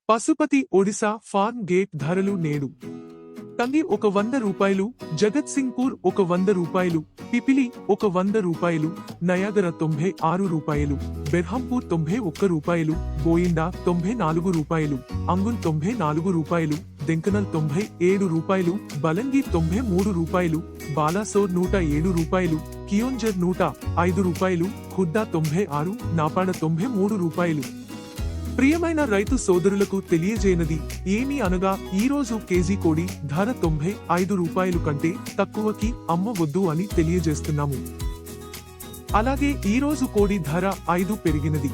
Pashupati Odisha form gate ధరలు నేడు కంగి ఒక 100 రూపాయలు, జగత్ సింగ్పూర్ ఒక 100 రూపాయలు, పిపిలి ఒక 100 రూపాయలు, నయాగర 96 రూపాయలు, బెర్హంపూర్ 91 రూపాయలు, బోయిండా 94 రూపాయలు, అంగుల్ 94 రూపాయలు, దెంకనల్ 97 రూపాయలు, బలంగీర్ 93 రూపాయలు, బాలాసోర్ 107 రూపాయలు, కియోంజర్ 105 రూపాయలు, ఖుడ్డా 96, నాపాడ 93 రూపాయలు. ప్రియమైన రైతు సోదరులకు తెలియజేయనది ఏమి అనగా ఈరోజు కేజీ కోడి ధర 95 రూపాయలు కంటే తక్కువకి అమ్మవద్దు అని తెలియజేస్తున్నాము. అలాగే ఈరోజు కోడి ధర 5 పెరిగినది.